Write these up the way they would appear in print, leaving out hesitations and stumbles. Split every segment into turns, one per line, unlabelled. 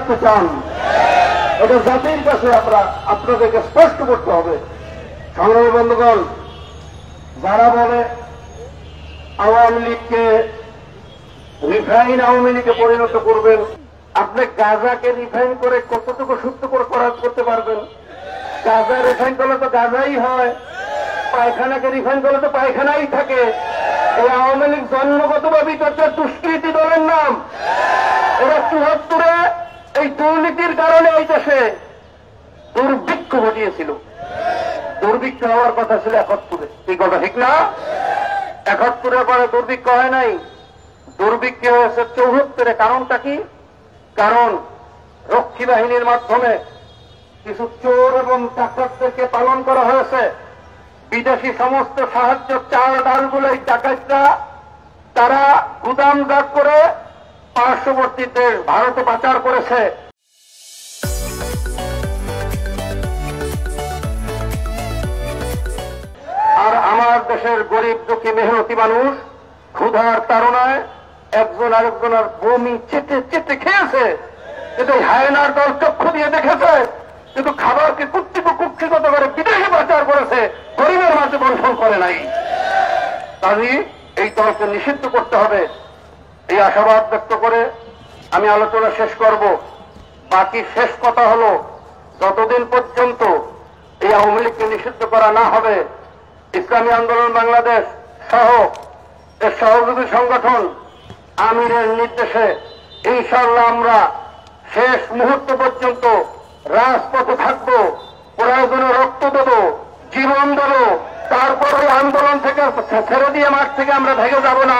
রাখতে চান, এটা জাতির কাছে আপনাদেরকে স্পষ্ট করতে হবে। সংগ্রামী বন্ধুগণ, যারা বলে আওয়ামী লীগকে রিফাইন আওয়ামী লীগে পরিণত করবেন, আপনি গাঁজাকে রিফাইন করে কতটুকু শুদ্ধ করে করতে পারবেন? গাঁজা রিফাইন করলে তো গাঁজাই হয়, পায়খানাকে রিফাইন করলে তো পায়খানাই থাকে। এই আওয়ামী লীগ জন্মগতভাবে একটা দুষ্কৃতি দলের নাম। এরা ৭৪-এ এই দুর্নীতির কারণে এই দেশে দুর্ভিক্ষ ঘটিয়েছিল। দুর্ভিক্ষ হওয়ার কথা ছিল ৭১-এ, এই কথা ঠিক না? ৭১-এর পরে দুর্ভিক্ষ হয় নাই, দুর্ভিক্ষ হয়েছে ৭৪-এ। কারণটা কি? কারণ রক্ষী বাহিনীর মাধ্যমে কিছু চোর এবং ডাকাতদেরকে পালন করা হয়েছে। বিদেশি সমস্ত সাহায্য চাল ডালগুলো এই ডাকাতরা তারা গুদামজাত করে পার্শ্ববর্তী দেশ ভারতে পাচার করেছে। আর আমার দেশের গরিব দুঃখী মেহনতি মানুষ ক্ষুধার তাড়নায় একজন আরেকজনের বমি চেটে চেটে খেয়েছে, কিন্তু হায়নার দল চক্ষু দিয়ে দেখেছে, কিন্তু খাবারকে কুক্ষিগত করে বিদেশে পাচার করেছে, গরিবের মাঝে বন্টন করে নাই। কাজেই এই দলকে নিষিদ্ধ করতে হবে, এই আশাবাদ ব্যক্ত করে আমি আলোচনা শেষ করব। বাকি শেষ কথা হলো, যতদিন পর্যন্ত এই আওয়ামী লীগকে নিষিদ্ধ করা না হবে, ইসলামী আন্দোলন বাংলাদেশ সহ এর সহযোগী সংগঠন আমিরের নির্দেশে ইনশাআল্লাহ আমরা শেষ মুহূর্ত পর্যন্ত রাজপথে থাকবো, প্রয়োজনে রক্ত দেব, জীবন দেব, তারপরে আন্দোলন থেকে ছেড়ে দিয়ে মাঠ থেকে আমরা ভেঙে যাব না।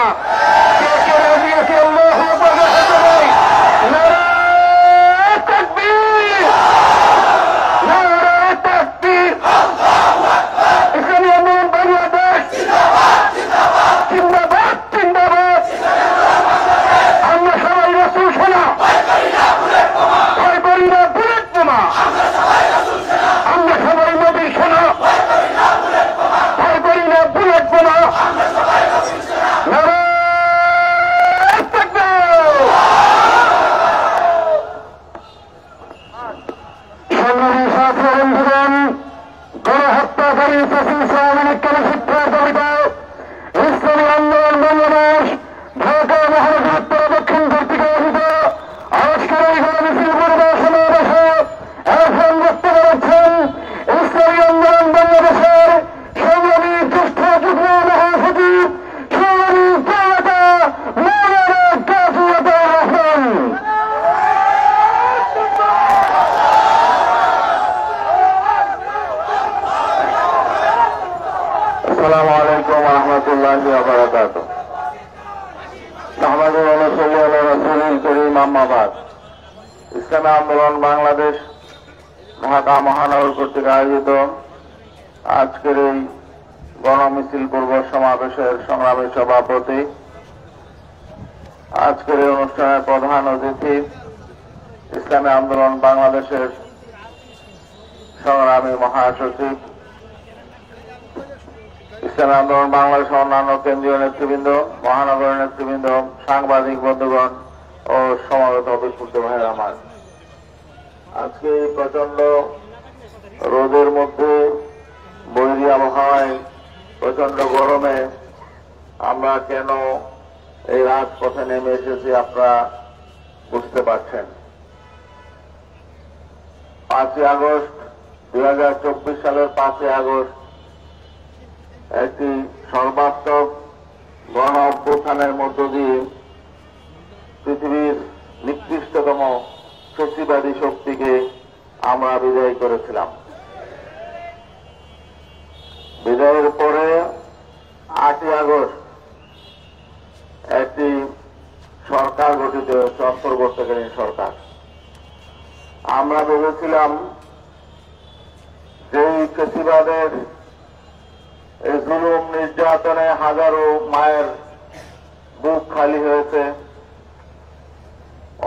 আসসালামু আলাইকুম ওয়া রাহমাতুল্লাহি ওয়া বারাকাতুহু। আমাদের অনুসরী রাসূলুল কারীম আম্মাবাদ। ইসলামী আন্দোলন বাংলাদেশ ঢাকা মহানগর কর্তৃক আয়োজিত আজকের এই গণমিছিল পূর্ব সমাবেশের সংগ্রামী সভাপতি, আজকের এই অনুষ্ঠানের প্রধান অতিথি ইসলামী আন্দোলন বাংলাদেশের সংগ্রামী মহাসচিব, ইসলামী আন্দোলন বাংলাদেশের অন্যান্য কেন্দ্রীয় নেতৃবৃন্দ, মহানগরের নেতৃবৃন্দ, সাংবাদিক বন্ধুগণ ও সমাগত অভিষিক্ত ভাইয়ের আমার, আজকে এই প্রচন্ড রোদের মধ্যে, বৈরী আবহাওয়ায়, প্রচন্ড গরমে আমরা কেন এই রাজপথে নেমে এসেছি আপনারা বুঝতে পারছেন। 5ই আগস্ট 2024 সালের 5ই আগস্ট একটি সর্বাত্মক গণ অভ্যুত্থানের মধ্য দিয়ে পৃথিবীর নিকৃষ্টতম ফ্যাসিবাদী শক্তিকে আমরা বিজয় করেছিলাম। বিজয়ের পরে 8ই আগস্ট একটি সরকার গঠিত হয়েছে, অন্তর্বর্তীকালীন সরকার। আমরা ভেবেছিলাম যে এই ফ্যাসিবাদের এই জুলুম নির্যাতনে হাজারো মায়ের বুক খালি হয়েছে,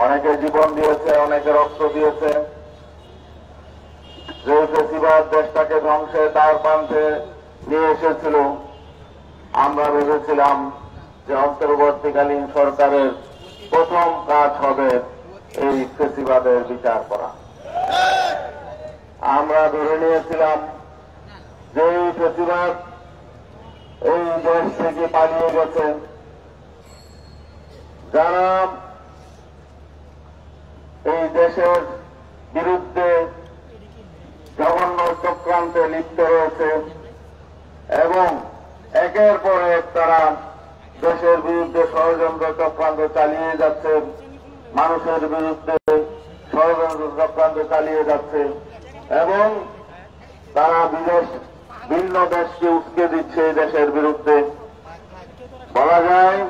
অনেকে জীবন দিয়েছে, অনেকে রক্ত দিয়েছে। যে ফ্যাসিবাদ দেশটাকে ধ্বংসে তার প্রান্তে নিয়ে এসেছিল, আমরা ভেবেছিলাম যে অন্তর্বর্তীকালীন সরকারের প্রথম কাজ হবে এই ফেসিবাদের বিচার করা। আমরা ধরে নিয়েছিলাম যে এই ফেসিবাদ এই দেশ থেকে পালিয়ে গেছে, যারা এই দেশের বিরুদ্ধে জঘন্য চক্রান্তে লিপ্ত রয়েছে এবং একের পর এক তারা দেশের বিরুদ্ধে ষড়যন্ত্র চক্রান্ত চালিয়ে যাচ্ছে, মানুষের বিরুদ্ধে ষড়যন্ত্র চক্রান্ত চালিয়ে যাচ্ছে এবং তারা ভিন্ন দেশকে উস্কে দিচ্ছে দেশের বিরুদ্ধে। বলা যায়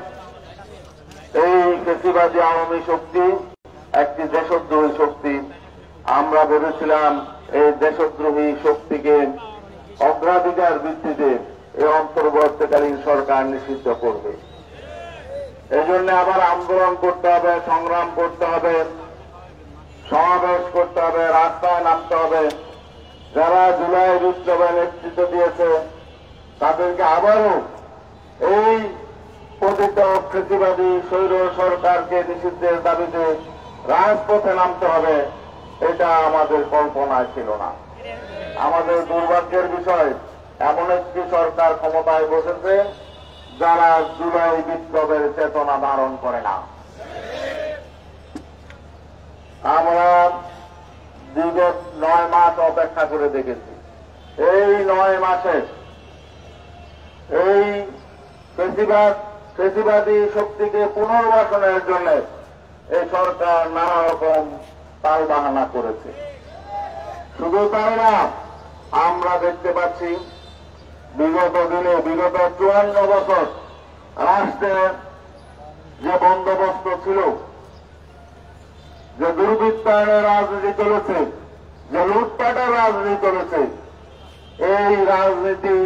এই ফ্যাসিবাদী আওয়ামী শক্তি একটি দেশদ্রোহী শক্তি। আমরা ভেবেছিলাম এই দেশদ্রোহী শক্তিকে অগ্রাধিকার ভিত্তিতে এই অন্তর্বর্তীকালীন সরকার নিষিদ্ধ করবে। এই জন্য আবার আন্দোলন করতে হবে, সংগ্রাম করতে হবে, সমাবেশ করতে হবে, রাস্তায় নামতে হবে। যারা জুলাই বিপ্লবে নেতৃত্ব দিয়েছে তাদেরকে আবারও এই পতিত ফ্যাসিবাদী স্বৈর সরকারকে নিষিদ্ধের দাবিতে রাজপথে নামতে হবে। এটা আমাদের কল্পনায় ছিল না। আমাদের দুর্ভাগ্যের বিষয়, এমন একটি সরকার ক্ষমতায় বসেছে যারা জুলাই বিপ্লবের চেতনা ধারণ করে না। আমরা বিগত 9 মাস অপেক্ষা করে দেখেছি। এই 9 মাসে এই ফ্যাসিবাদী শক্তিকে পুনর্বাসনের জন্য এই সরকার নানা রকম তালবাহানা করেছে। শুধু তাই না, আমরা দেখতে পাচ্ছি বিগত দিনে, বিগত 54 বছর রাষ্ট্রের যে বন্দোবস্ত ছিল, যে দুর্বৃত্তায়নের রাজনীতি চলেছে, যে লুটপাটের রাজনীতি চলেছে, এই রাজনীতি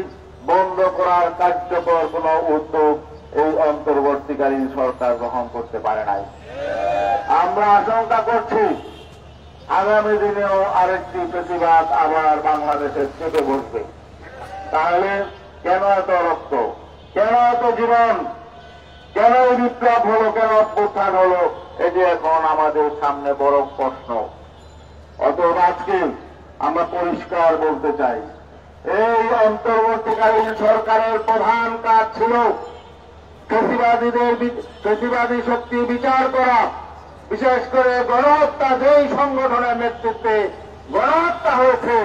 বন্ধ করার কার্যকর কোন উদ্যোগ এই অন্তর্বর্তীকালীন সরকার গ্রহণ করতে পারে নাই। আমরা আশঙ্কা করছি আগামী দিনেও আরেকটি ফ্যাসিবাদ আবার বাংলাদেশে চেপে বসবে। তাহলে কেন এত রক্ত, কেন এত জীবন, কেন এই বিপ্লব হলো, কেন অভ্যুত্থান হলো, এটি এখন আমাদের সামনে বড় প্রশ্ন। অতএব আজকে আমরা পরিষ্কার বলতে চাই, এই অন্তর্বর্তীকালীন সরকারের প্রধান কাজ ছিল ফ্যাসিবাদী শক্তি বিচার করা, বিশেষ করে গণহত্যা যেই সংগঠনের নেতৃত্বে গণহত্যা হয়েছে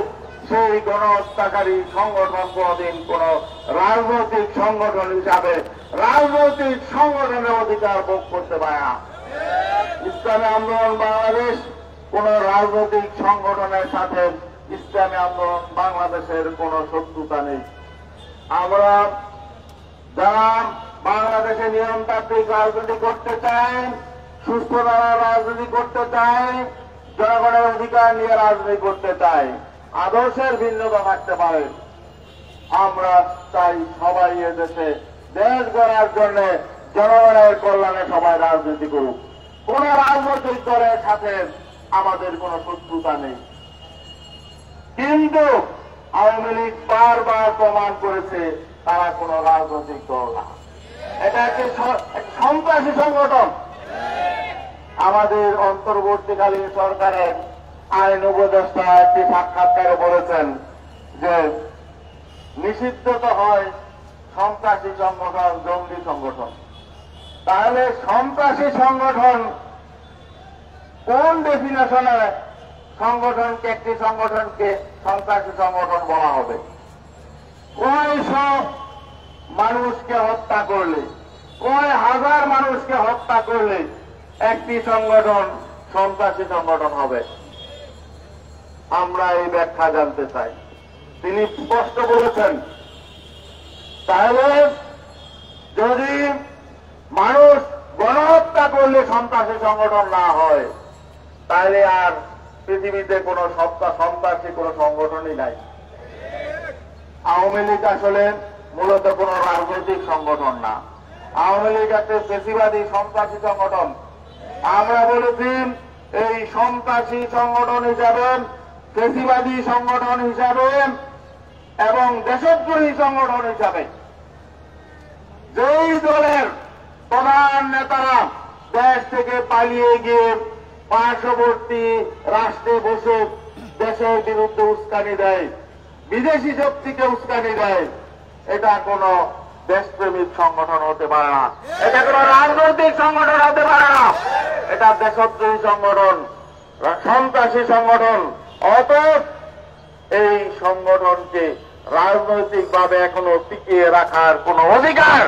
সেই গণহত্যাকারী সংগঠন কোনদিন কোন রাজনৈতিক সংগঠন হিসাবে রাজনৈতিক সংগঠনের অধিকার ভোগ করতে পারে না। ইসলামী আন্দোলন বাংলাদেশ কোন রাজনৈতিক সংগঠনের সাথে ইসলামী আন্দোলন বাংলাদেশের কোন শত্রুতা নেই। আমরা যারা বাংলাদেশে নিয়মতান্ত্রিক রাজনীতি করতে চাই, সুস্থ ধারা রাজনীতি করতে চাই, জনগণের অধিকার নিয়ে রাজনীতি করতে চাই, আদর্শের ভিন্নতা থাকতে পারে, আমরা চাই সবাই এদেশে দেশ গড়ার জন্য জনগণের কল্যাণে সবাই রাজনীতি করুক। কোন রাজনৈতিক দলের সাথে আমাদের কোন শত্রুতা নেই। কিন্তু আওয়ামী লীগ বারবার প্রমাণ করেছে তারা কোন রাজনৈতিক দল না, এটা একটি সন্ত্রাসী সংগঠন। আমাদের অন্তর্বর্তীকালীন সরকারের আইন উপদেষ্টা একটি সাক্ষাৎকারে বলেছেন যে নিষিদ্ধ তো হয় সন্ত্রাসী সংগঠন, জঙ্গি সংগঠন। তাহলে সন্ত্রাসী সংগঠন কোন ডেফিনেশনে সংগঠনকে, একটি সংগঠনকে সন্ত্রাসী সংগঠন বলা হবে? কয়শো মানুষকে হত্যা করলে, কয় হাজার মানুষকে হত্যা করলে একটি সংগঠন সন্ত্রাসী সংগঠন হবে? আমরা এই ব্যাখ্যা জানতে চাই। তিনি স্পষ্ট বলেছেন, তাহলে যদি মানুষ গণহত্যা করলে সন্ত্রাসী সংগঠন না হয়, তাহলে আর পৃথিবীতে কোন সন্ত্রাসী কোন সংগঠনই নাই। আওয়ামী লীগ আসলে মূলত কোন রাজনৈতিক সংগঠন না, আওয়ামী লীগ একটা ফ্যাসিবাদী সন্ত্রাসী সংগঠন। আমরা বলেছি এই সন্ত্রাসী সংগঠন হিসাবে, ফ্যাসিবাদী সংগঠন হিসাবে এবং দেশদ্রোহী সংগঠন হিসাবে যেই দলের প্রধান নেতারা দেশ থেকে পালিয়ে গিয়ে পার্শ্ববর্তী রাষ্ট্রে বসে দেশের বিরুদ্ধে উস্কানি দেয়, বিদেশি শক্তিকে উস্কানি দেয়, এটা কোন দেশপ্রেমিক সংগঠন হতে পারে না, এটা কোন রাজনৈতিক সংগঠন হতে পারে না, এটা দেশদ্রোহী সংগঠন, সন্ত্রাসী সংগঠন। অতএব এই সংগঠনকে রাজনৈতিকভাবে এখনো টিকিয়ে রাখার কোন অধিকার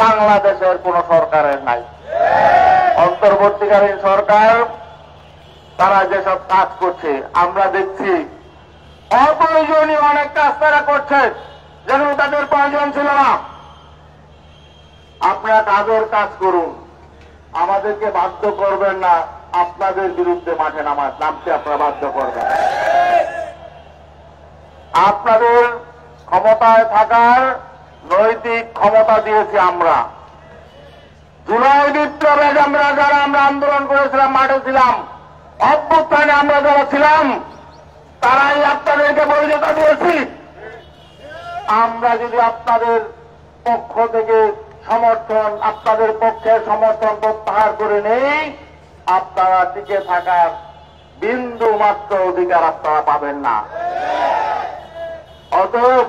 বাংলাদেশের কোন সরকারের নাই। অন্তর্বর্তীকালীন সরকার তারা যেসব কাজ করছে আমরা দেখছি, অপ্রয়োজনীয় অনেক কাজ তারা করছে যেগুলো তাদের প্রয়োজন ছিল না। আপনারা কাজের কাজ করুন, আমাদেরকে বাধ্য করবেন না আপনাদের বিরুদ্ধে মাঠে নামতে আপনারা বাধ্য করবেন। আপনাদের ক্ষমতায় থাকার নৈতিক ক্ষমতা দিয়েছি আমরা। জুলাই বিপ্লবে আমরা আন্দোলন করেছিলাম, মাঠে ছিলাম, অভ্যুত্থানে আমরা যারা ছিলাম তারাই আপনাদেরকে বৈধতা দিয়েছি। আমরা যদি আপনাদের পক্ষ থেকে সমর্থন, আপনাদের পক্ষের সমর্থন প্রত্যাহার করে নেই, আপনারা টিকে থাকার বিন্দু মাত্র অধিকার আপনারা পাবেন না। অতএব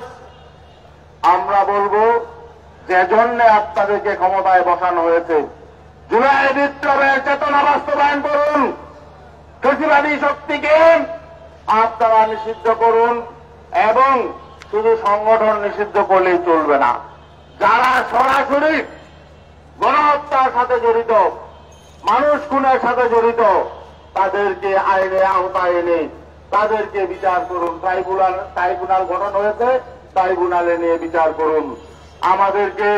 আমরা বলবো, যে জন্য আপনাদেরকে ক্ষমতায় বসানো হয়েছে, জুলাই বিপ্লবের চেতনা বাস্তবায়ন করুন, ফ্যাসিবাদী শক্তিকে আপনারা নিষিদ্ধ করুন, এবং শুধু সংগঠন নিষিদ্ধ করলেই চলবে না, যারা সরাসরি গণহত্যার সাথে জড়িত, মানুষ খুনের সাথে জড়িত, তাদেরকে আইনে আওতায় এনে তাদেরকে বিচার করুন। ট্রাইব্যুনাল গঠন হয়েছে, ট্রাইব্যুনালে নিয়ে বিচার করুন। আমাদেরকে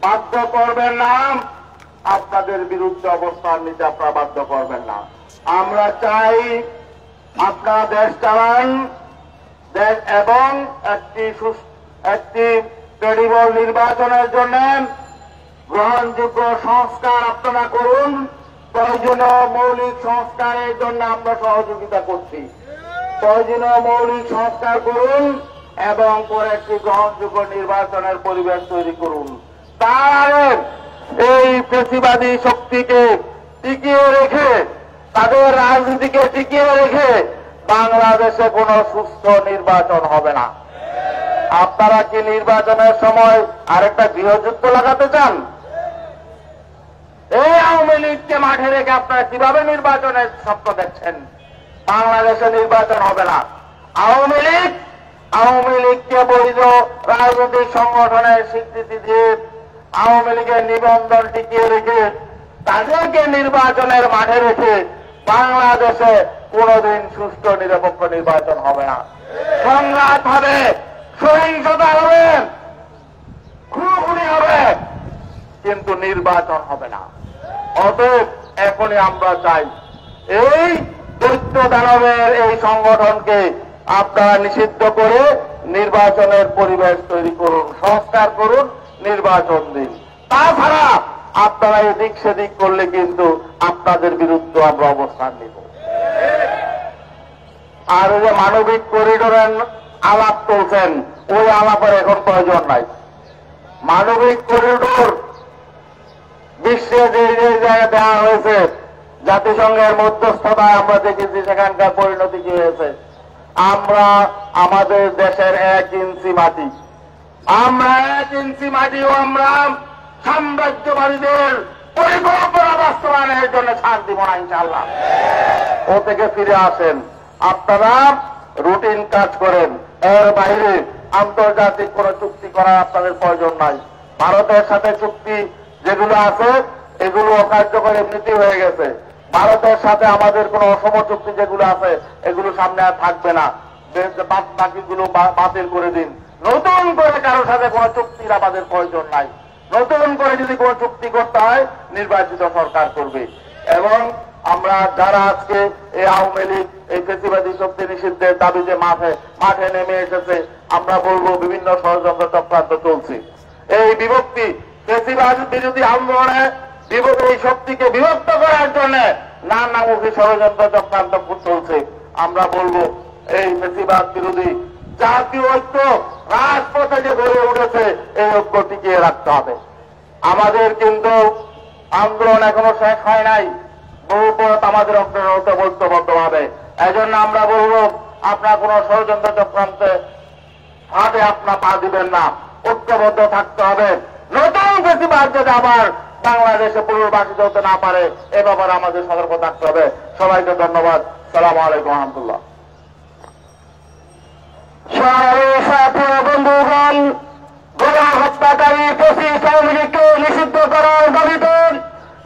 বাধ্য করবেন না, আপনাদের বিরুদ্ধে অবস্থান নিতে আপনারা বাধ্য করবেন না। আমরা চাই আপনারা দেশ চালান, দেশ এবং একটি ক্রেডিবল নির্বাচনের জন্য গ্রহণযোগ্য সংস্কার আপনারা করুন। প্রয়োজনীয় মৌলিক সংস্কারের জন্য আমরা সহযোগিতা করছি। প্রয়োজনীয় মৌলিক সংস্কার করুন এবং পরে একটি গ্রহণযোগ্য নির্বাচনের পরিবেশ তৈরি করুন। তার এই ফ্যাসিবাদী শক্তিকে টিকিয়ে রেখে, তাদের রাজনীতিকে টিকিয়ে রেখে বাংলাদেশে কোন সুস্থ নির্বাচন হবে না। আপনারা কি নির্বাচনের সময় আরেকটা গৃহযুদ্ধ লাগাতে চান? এই আওয়ামী লীগকে মাঠে রেখে আপনারা কিভাবে নির্বাচনের স্বপ্ন দেখছেন? বাংলাদেশে নির্বাচন হবে না। আওয়ামী লীগকে বৈধ রাজনৈতিক সংগঠনের স্বীকৃতি দিয়ে আওয়ামী লীগের নিবন্ধন টিকিয়ে রেখে তাদেরকে নির্বাচনের মাঠে রেখে বাংলাদেশে কোনদিন সুষ্ঠু নিরপেক্ষ নির্বাচন হবে না। সংঘাত হবে, সহিংসতা হবে, খুনখুনি হবে, কিন্তু নির্বাচন হবে না। অতএব এখনই আমরা চাই এই দৈত্য দানবের এই সংগঠনকে আপনারা নিষিদ্ধ করে নির্বাচনের পরিবেশ তৈরি করুন, সংস্কার করুন, নির্বাচন দিন। তাছাড়া আপনারা এদিক সেদিক করলে কিন্তু আপনাদের বিরুদ্ধে আমরা অবস্থান নিব। আর ওই যে মানবিক করিডোরের আলাপ চলছেন, ওই আলাপের এখন প্রয়োজন নাই। মানবিক করিডোর বিশ্বে যে জায়গায় দেওয়া হয়েছে, জাতিসংঘের মধ্যস্থতায় আমরা দেখেছি সেখানকার পরিণতি কি হয়েছে। আমরা আমাদের দেশের 1 ইঞ্চি মাটি, আমরা 1 ইঞ্চি মাটিও আমরা সাম্রাজ্যবাদীদের পরিকল্পনা বাস্তবায়নের জন্য ছাড় দিব না ইনশাআল্লাহ। ও থেকে ফিরে আসেন, আপনারা রুটিন কাজ করেন, এর বাইরে আন্তর্জাতিক কোন চুক্তি করার আপনাদের প্রয়োজন নাই। ভারতের সাথে চুক্তি যেগুলো আছে এগুলো অকার্যকর এমনিতেই হয়ে গেছে। ভারতের সাথে আমাদের কোন অসম চুক্তি যেগুলো আছে এগুলো সামনে আর থাকবে না, বাকিগুলো বাতিল করে দিন। নতুন করে কারোর সাথে কোন চুক্তির আমাদের প্রয়োজন নাই। নতুন করে যদি কোন চুক্তি করতে হয় নির্বাচিত সরকার করবে। এবং আমরা যারা আজকে এই আওয়ামী লীগ এই ফ্যাসিবাদী শক্তি নিষিদ্ধের দাবিতে মাঠে নেমে এসেছে, আমরা বলবো বিভিন্ন ষড়যন্ত্র চক্রান্ত চলছে। এই বিভক্তি ফ্যাসিবাদ বিরোধী আন্দোলনে এই শক্তিকে বিভক্ত করার জন্য নানামুখী ষড়যন্ত্র চক্রান্ত চলছে। আমরা বলবো এই ফ্যাসিবাদ বিরোধী জাতীয় ঐক্য রাজপথে যে গড়ে উঠেছে এই ঐক্য টিকিয়ে রাখতে হবে। আমাদের কিন্তু আন্দোলন এখনো শেষ হয় নাই।
বহুপথ আমাদের অগ্রসর হতে ঐক্যবদ্ধভাবে। এই জন্য আমরা বলব, আপনার কোন ষড়যন্ত্র চক্রান্তে ফাঁদে আপনার পা দিবেন না, ঐক্যবদ্ধ থাকতে হবে। নতুন বেশিরভাগ যাতে আবার বাংলাদেশে পুনর্বাসিত হতে না পারে এ ব্যাপারে আমাদের সতর্ক থাকতে হবে। সবাইকে ধন্যবাদ। সালামু আলাইকুম রহমতুল্লাহ। বন্ধুগণ, গণহত্যাকারী 25 আওয়ামী লীগকে নিষিদ্ধ করার দাবিতে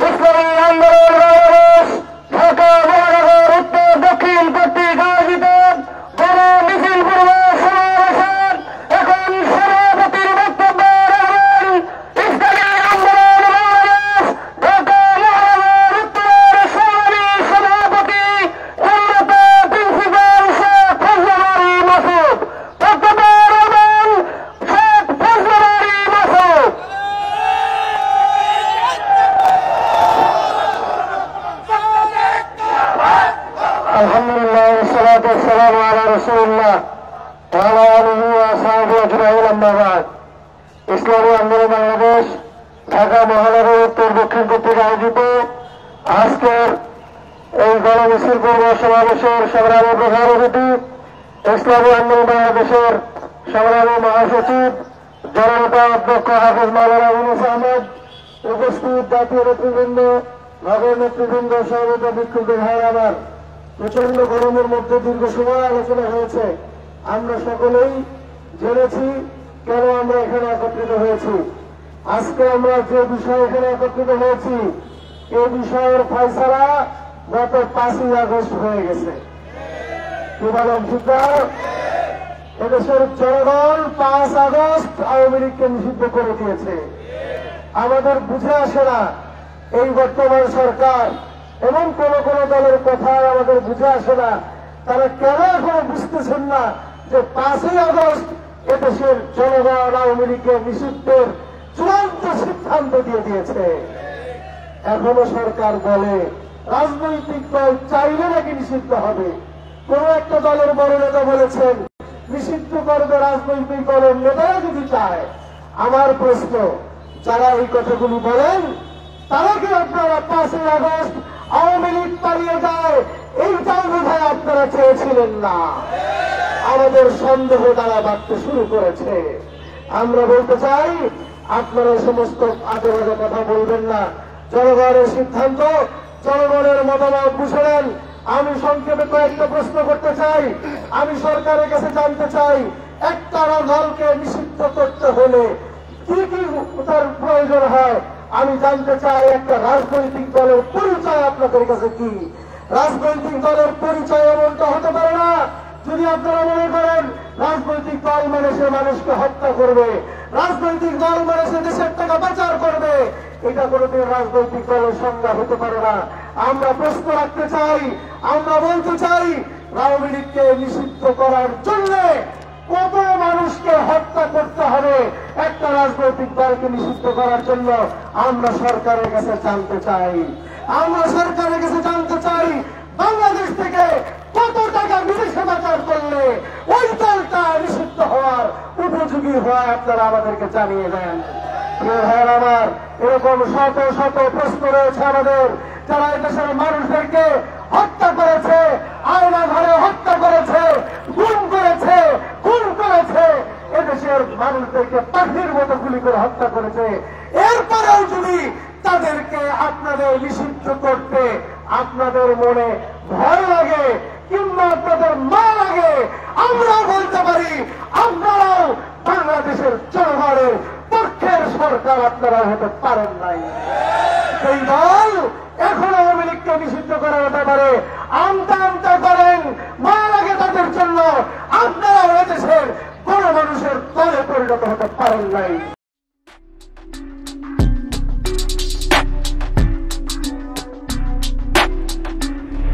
ইসলামী আন্দোলন বাংলাদেশ ঢাকা মহানগর উত্তর দক্ষিণ কর্তৃক আয়োজিত গণ মিছিল পূর্ব সমাবেশন এখন সভাপতির বক্তব্য রাখবেন ইসলামী আন্দোলন বাংলাদেশ ঢাকা মহানগর উত্তর সংগ্রামী সভাপতি উন্নত প্রিন্সিপাল শেখ ফজলুল আলী মাসুদ। বক্তব্য রাখবেন শেখ ফজলুল আলী মাসুদ। আলহামদুলিল্লাহ, والصلاة والسلام على رسول الله وعلى آله وأصحابه أجمعين, أما بعد। ইসলামী আন্দোলন বাংলাদেশ ঢাকা মহানগর উত্তর দক্ষিণ কর্তৃক আয়োজিত আজকের এই গণমিছিল পূর্ব সমাবেশের সংগ্রামী প্রধান অতিথি ইসলামী আন্দোলন বাংলাদেশের সংগ্রামী মহাসচিব জননেতা অধ্যক্ষ হাফিজ মাওলানা ইউনুস আহমদ, উপস্থিত জাতীয় নেতৃবৃন্দ, নগর নেতৃবৃন্দ, সর্বদা বিক্ষুব্ধ ভাইয়ের আমার, প্রচন্ড গরমের মধ্যে দীর্ঘ সময় আলোচনা হয়েছে। আমরা সকলেই জেনেছি কেন আমরা এখানে একত্রিত হয়েছি। আজকে আমরা যে বিষয়ে এখানে একত্রিত হয়েছি এই বিষয়ের ফয়সালা গত 5ই আগস্ট হয়ে গেছে। কি বলেন ঠিকঠাক? এদেশের জনগণ 5 আগস্ট আওয়ামী লীগকে নিষিদ্ধ করে দিয়েছে। আমাদের বুঝে আসে না এই বর্তমান সরকার এবং কোন কোন দলের কথায় আমাদের বুঝে আসে না তারা কেন এখনো বুঝতেছেন না যে 5ই আগস্ট এদেশের জনগণ আওয়ামী লীগের নিষিদ্ধের চূড়ান্ত সিদ্ধান্ত দিয়ে দিয়েছে। এখনো সরকার বলে রাজনৈতিক দল চাইলে নাকি নিষিদ্ধ হবে। কোন একটা দলের বড় নেতা বলেছেন নিষিদ্ধ করবে রাজনৈতিক দলের নেতারা যদি চায়। আমার প্রশ্ন, যারা এই কথাগুলি বলেন তারা কি আপনারা 5ই আগস্ট আওয়ামী লীগ পালিয়ে যায় এইটাও বোধহয় আপনারা চেয়েছিলেন না? আমাদের সন্দেহ তারা বাড়তে শুরু করেছে। আমরা বলতে চাই আপনারা সমস্ত আজে বাজে কথা বলবেন না। জনগণের সিদ্ধান্ত, জনগণের মতামত বুঝে নেন। আমি সংক্ষেপে কয়েকটা প্রশ্ন করতে চাই। আমি সরকারের কাছে জানতে চাই একটা দলকে নিষিদ্ধ করতে হলে কি কি তার প্রয়োজন হয়। আমি জানতে চাই একটা রাজনৈতিক দলের পরিচয় আপনাদের কাছে কি? রাজনৈতিক দলের পরিচয় এমনটা হতে পারে না যদি আপনারা মনে করেন রাজনৈতিক দল মানে সে মানুষকে হত্যা করবে, রাজনৈতিক দল মানে সে দেশের টাকা পাচার করবে। এটা কোনোদিন রাজনৈতিক দলের সংজ্ঞা হতে পারে না। আমরা প্রশ্ন রাখতে চাই, আমরা বলতে চাই আওয়ামী লীগকে নিষিদ্ধ করার জন্য কত মানুষকে হত্যা করতে হবে একটা রাজনৈতিক দলকে নিষিদ্ধ করার জন্য? আমরা সরকারের কাছে জানতে চাই। আমরা সরকারের কাছে জানতে চাই বাংলাদেশ থেকে কত টাকা বিদেশে পাচার করলে ওই দলটা নিষিদ্ধ হওয়ার উপযোগী হয় আপনারা আমাদেরকে জানিয়ে দেন। আমার এরকম শত শত প্রশ্ন রয়েছে আমাদের, যারা দেশের মানুষদেরকে হত্যা করেছে, আয়না ঘরে হত্যা করেছে, গুম করেছে, খুন করেছে, এদেশের মানুষদেরকে পাখির মতো গুলি করে হত্যা করেছে। এরপরেও যদি তাদেরকে আপনাদের নিষিদ্ধ করতে আপনাদের মনে ভয় লাগে কিংবা আপনাদের মা লাগে, আমরা বলতে পারি আপনারাও বাংলাদেশের জনগণের পক্ষের সরকার আপনারা হতে পারেন নাই। সেই দল এখন আওয়ামী লীগকে নিষিদ্ধ করার ব্যাপারে আমতা আমতা করেন, মা লাগে তাদের জন্য। আপনারা এদেশের কোন মানুষের দলে পরিণত হতে পারেন নাই।